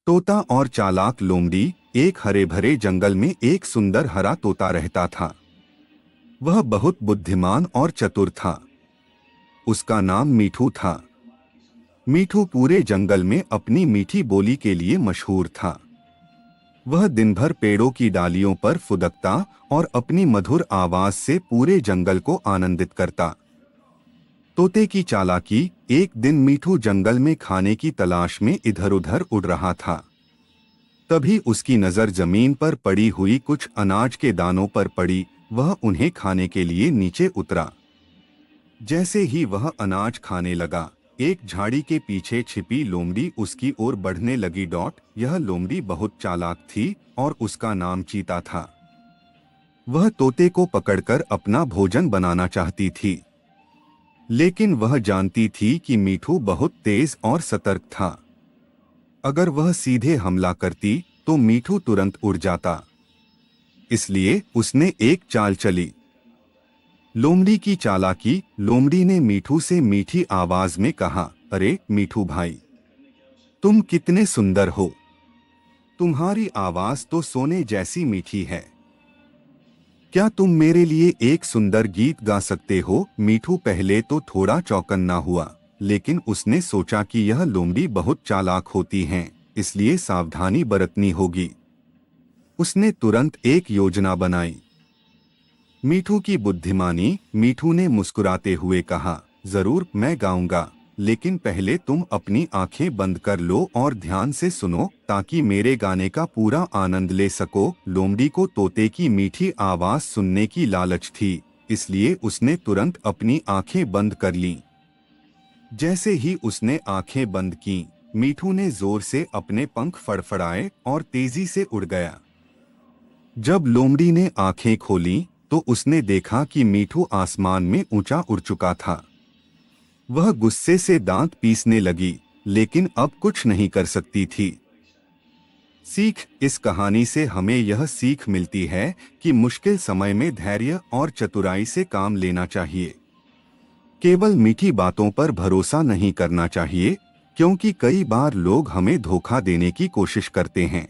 तोता और चालाक लोमड़ी। एक हरे भरे जंगल में एक सुंदर हरा तोता रहता था। वह बहुत बुद्धिमान और चतुर था। उसका नाम मीठू था। मीठू पूरे जंगल में अपनी मीठी बोली के लिए मशहूर था। वह दिन भर पेड़ों की डालियों पर फुदकता और अपनी मधुर आवाज से पूरे जंगल को आनंदित करता। तोते की चालाकी। एक दिन मीठू जंगल में खाने की तलाश में इधर-उधर उड़ रहा था। तभी उसकी नजर जमीन पर पड़ी हुई कुछ अनाज के दानों पर पड़ी। वह उन्हें खाने के लिए नीचे उतरा। जैसे ही वह अनाज खाने लगा, एक झाड़ी के पीछे छिपी लोमड़ी उसकी ओर बढ़ने लगी। यह लोमड़ी बहुत चालाक थी और उसका नाम चीता था। वह तोते को पकड़कर अपना भोजन बनाना चाहती थी, लेकिन वह जानती थी कि मीठू बहुत तेज और सतर्क था। अगर वह सीधे हमला करती तो मीठू तुरंत उड़ जाता। इसलिए उसने एक चाल चली। लोमड़ी की चालाकी। लोमड़ी ने मीठू से मीठी आवाज में कहा, अरे मीठू भाई, तुम कितने सुंदर हो। तुम्हारी आवाज तो सोने जैसी मीठी है। क्या तुम मेरे लिए एक सुंदर गीत गा सकते हो? मीठू पहले तो थोड़ा चौकन्ना हुआ, लेकिन उसने सोचा कि यह लोमड़ी बहुत चालाक होती हैं, इसलिए सावधानी बरतनी होगी। उसने तुरंत एक योजना बनाई। मीठू की बुद्धिमानी। मीठू ने मुस्कुराते हुए कहा, जरूर मैं गाऊंगा, लेकिन पहले तुम अपनी आंखें बंद कर लो और ध्यान से सुनो ताकि मेरे गाने का पूरा आनंद ले सको। लोमड़ी को तोते की मीठी आवाज सुनने की लालच थी, इसलिए उसने तुरंत अपनी आंखें बंद कर लीं। जैसे ही उसने आंखें बंद की, मीठू ने जोर से अपने पंख फड़फड़ाए और तेजी से उड़ गया। जब लोमड़ी ने आंखें खोलीं, तो उसने देखा कि मीठू आसमान में ऊंचा उड़ चुका था। वह गुस्से से दांत पीसने लगी, लेकिन अब कुछ नहीं कर सकती थी। सीख। इस कहानी से हमें यह सीख मिलती है कि मुश्किल समय में धैर्य और चतुराई से काम लेना चाहिए। केवल मीठी बातों पर भरोसा नहीं करना चाहिए, क्योंकि कई बार लोग हमें धोखा देने की कोशिश करते हैं।